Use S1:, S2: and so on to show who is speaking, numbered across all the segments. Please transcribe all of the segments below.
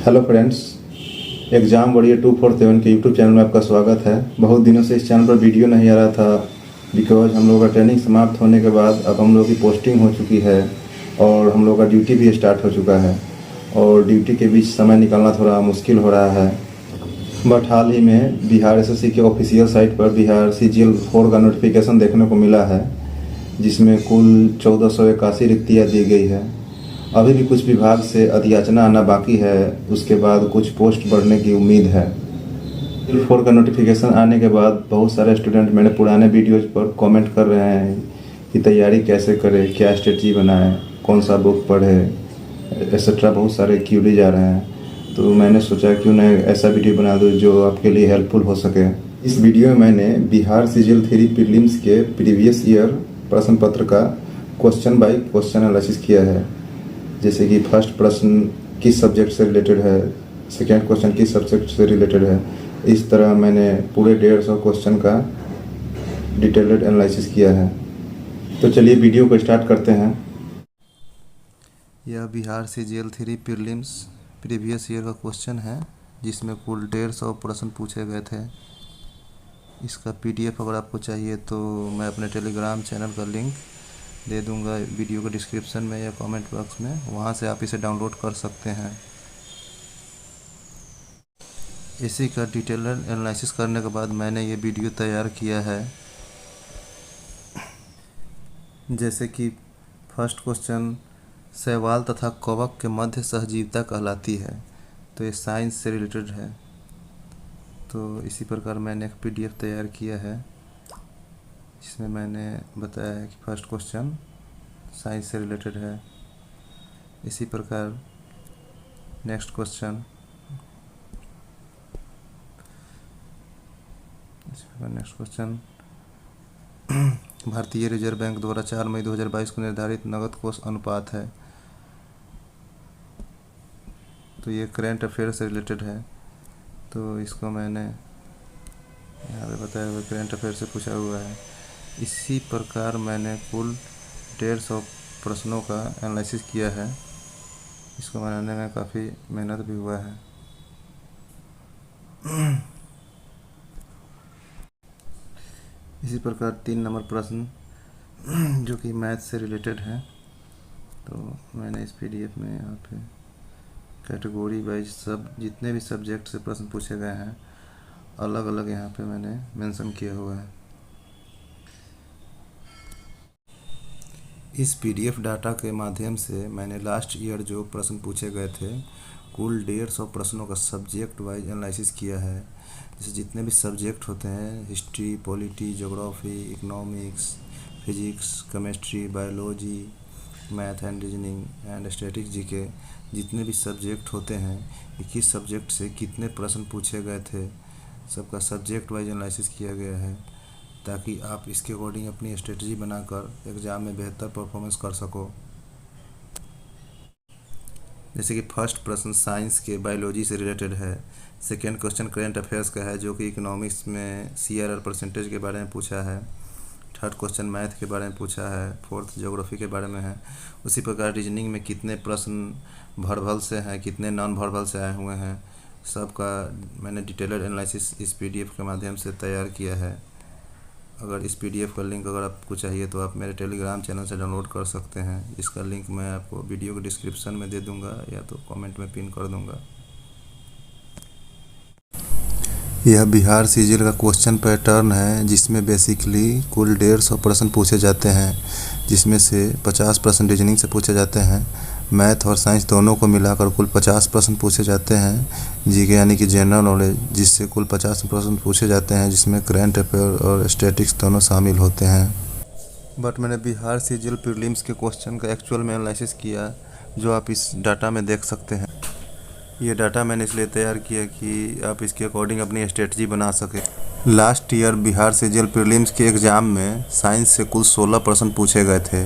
S1: Hello friends, exam warrior 247 के YouTube channel में आपका स्वागत है। बहुत दिनों से इस चैनल पर वीडियो नहीं आ रहा था बिकॉज हम लोगों का ट्रेनिंग समाप्त होने के बाद अब हम लोगों की पोस्टिंग हो चुकी है और हम लोगों का ड्यूटी भी स्टार्ट हो चुका है और ड्यूटी के बीच समय निकालना थोड़ा मुश्किल हो रहा है। बट हाल ही में बिहार एसएससी के ऑफिशियल साइट पर बिहार CGL 4 का नोटिफिकेशन देखने को मिला है, जिसमें कुल 1481 रिक्तियाँ दी गई है। अभी भी कुछ विभाग से अधियाचना आना बाकी है, उसके बाद कुछ पोस्ट बढ़ने की उम्मीद है। CGL 4 का नोटिफिकेशन आने के बाद बहुत सारे स्टूडेंट मेरे पुराने वीडियोज़ पर कमेंट कर रहे हैं कि तैयारी कैसे करें, क्या स्ट्रेटजी बनाएं, कौन सा बुक पढ़े, एक्सेट्रा बहुत सारे क्यूरी जा रहे हैं। तो मैंने सोचा क्यों ना ऐसा वीडियो बना दूँ जो आपके लिए हेल्पफुल हो सके। इस वीडियो में मैंने बिहार CGL 3 प्रीलिम्स के प्रीवियस ईयर प्रश्न पत्र का क्वेश्चन बाय क्वेश्चन एनालिसिस किया है। जैसे कि फर्स्ट प्रश्न किस सब्जेक्ट से रिलेटेड है, सेकेंड क्वेश्चन किस सब्जेक्ट से रिलेटेड है। इस तरह मैंने पूरे 150 क्वेश्चन का डिटेल्ड एनालिसिस किया है। तो चलिए वीडियो को स्टार्ट करते हैं।
S2: यह Bihar CGL 3 prelims previous year का क्वेश्चन है, जिसमें कुल 150 प्रश्न पूछे गए थे। इसका PDF अगर आपको चाहिए तो मैं अपने टेलीग्राम चैनल का लिंक दे दूंगा वीडियो के डिस्क्रिप्शन में या कमेंट बॉक्स में, वहां से आप इसे डाउनलोड कर सकते हैं। इसी का डिटेल्ड एनालिसिस करने के बाद मैंने ये वीडियो तैयार किया है। जैसे कि फर्स्ट क्वेश्चन शैवाल तथा कवक के मध्य सहजीविता कहलाती है, तो ये साइंस से रिलेटेड है। तो इसी प्रकार मैंने एक PDF तैयार किया है, जिसमें मैंने बताया है कि फर्स्ट क्वेश्चन साइंस से रिलेटेड है। इसी प्रकार नेक्स्ट क्वेश्चन भारतीय रिजर्व बैंक द्वारा 4 मई 2022 को निर्धारित नकद कोष अनुपात है, तो ये करेंट अफेयर से रिलेटेड है। तो इसको मैंने यहाँ पे बताया हुआ करेंट अफेयर से पूछा हुआ है। इसी प्रकार मैंने कुल 150 प्रश्नों का एनालिसिस किया है। इसको बनाने में काफ़ी मेहनत भी हुआ है। इसी प्रकार 3 नंबर प्रश्न जो कि मैथ से रिलेटेड है, तो मैंने इस PDF में यहाँ पे कैटेगरी वाइज सब जितने भी सब्जेक्ट से प्रश्न पूछे गए हैं अलग अलग यहाँ पे मैंने मेंशन किया हुआ है। इस PDF डाटा के माध्यम से मैंने लास्ट ईयर जो प्रश्न पूछे गए थे कुल 150 प्रश्नों का सब्जेक्ट वाइज एनालिसिस किया है। जैसे जितने भी सब्जेक्ट होते हैं, history, polity, geography, economics, physics, chemistry, biology, math and reasoning and statics, GK, जितने भी सब्जेक्ट होते हैं कि किस सब्जेक्ट से कितने प्रश्न पूछे गए थे, सबका सब्जेक्ट वाइज एनालिसिस किया गया है, ताकि आप इसके अकॉर्डिंग अपनी स्ट्रेटजी बनाकर एग्ज़ाम में बेहतर परफॉर्मेंस कर सको। जैसे कि फर्स्ट प्रश्न साइंस के बायोलॉजी से रिलेटेड है। सेकेंड क्वेश्चन करेंट अफेयर्स का है, जो कि इकोनॉमिक्स में CRR परसेंटेज के बारे में पूछा है। थर्ड क्वेश्चन मैथ के बारे में पूछा है। फोर्थ ज्योग्राफी के बारे में है। उसी प्रकार रीजनिंग में कितने प्रश्न वर्बल से हैं, कितने नॉन वर्बल से आए हुए हैं, सबका मैंने डिटेल्ड एनालिसिस इस PDF के माध्यम से तैयार किया है। अगर इस PDF का लिंक अगर आपको चाहिए तो आप मेरे टेलीग्राम चैनल से डाउनलोड कर सकते हैं। इसका लिंक मैं आपको वीडियो के डिस्क्रिप्शन में दे दूंगा या तो कमेंट में पिन कर दूंगा। यह बिहार CGL का क्वेश्चन पैटर्न है, जिसमें बेसिकली कुल 150 प्रश्न पूछे जाते हैं, जिसमें से 50 प्रश्न रीजनिंग से पूछे जाते हैं। मैथ और साइंस दोनों को मिलाकर कुल 50 प्रश्न पूछे जाते हैं। GK यानी कि जनरल नॉलेज, जिससे कुल 50 प्रश्न पूछे जाते हैं, जिसमें करेंट अफेयर और स्टैटिक्स दोनों शामिल होते हैं। बट मैंने बिहार CGL प्रीलिम्स के क्वेश्चन का एक्चुअल में एनालिसिस किया, जो आप इस डाटा में देख सकते हैं। ये डाटा मैंने इसलिए तैयार किया कि आप इसके अकॉर्डिंग अपनी स्ट्रेटजी बना सकें। Last year Bihar CGL prelims के एग्ज़ाम में साइंस से कुल 16 प्रश्न पूछे गए थे,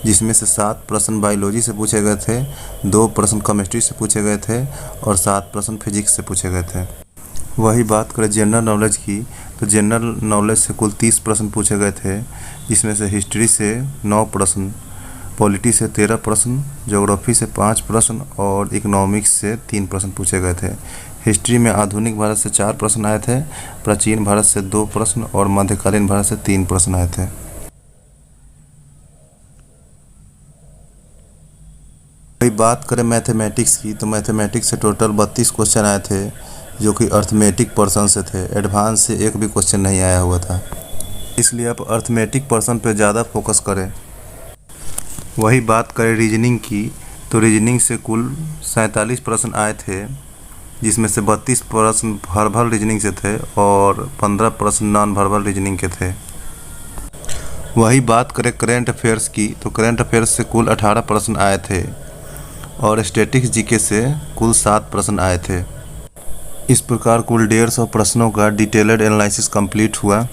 S2: जिसमें से 7 प्रश्न बायोलॉजी से पूछे गए थे, 2 प्रश्न केमिस्ट्री से पूछे गए थे और 7 प्रश्न फिजिक्स से पूछे गए थे। वही बात करें जनरल नॉलेज की, तो जनरल नॉलेज से कुल 30 प्रश्न पूछे गए थे, जिसमें से हिस्ट्री से 9 प्रश्न पॉलिटी से 13 प्रश्न, ज्योग्राफी से 5 प्रश्न और इकोनॉमिक्स से 3 प्रश्न पूछे गए थे। हिस्ट्री में आधुनिक भारत से 4 प्रश्न आए थे, प्राचीन भारत से 2 प्रश्न और मध्यकालीन भारत से 3 प्रश्न आए थे। वही बात करें मैथमेटिक्स की, तो मैथमेटिक्स से टोटल 32 क्वेश्चन आए थे, जो कि अर्थमेटिक पर्सन से थे। एडवांस से एक भी क्वेश्चन नहीं आया हुआ था, इसलिए आप अर्थमेटिक पर्सन पे ज़्यादा फोकस करें। वही बात करें रीजनिंग की, तो रीजनिंग से कुल 47 प्रश्न आए थे, जिसमें से 32 प्रश्न वर्बल रीजनिंग से थे और 15 प्रश्न नॉन वर्बल रीजनिंग के थे। वही बात करें करंट अफेयर्स की, तो करंट अफेयर्स से कुल 18 प्रश्न आए थे और स्टैटिक्स जीके से कुल 7 प्रश्न आए थे। इस प्रकार कुल 150 प्रश्नों का डिटेल्ड एनालिसिस कंप्लीट हुआ।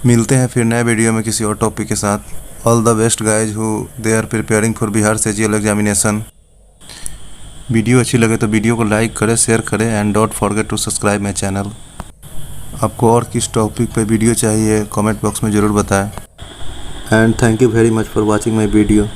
S2: मिलते हैं फिर नए वीडियो में किसी और टॉपिक के साथ। All the best guys who they are preparing for Bihar CGL examination. Video अच्छी लगे तो वीडियो को लाइक करें, शेयर करें and don't forget to subscribe my channel. आपको और किस टॉपिक पे वीडियो चाहिए कमेंट बॉक्स में ज़रूर बताएं। And thank you very much for watching my video.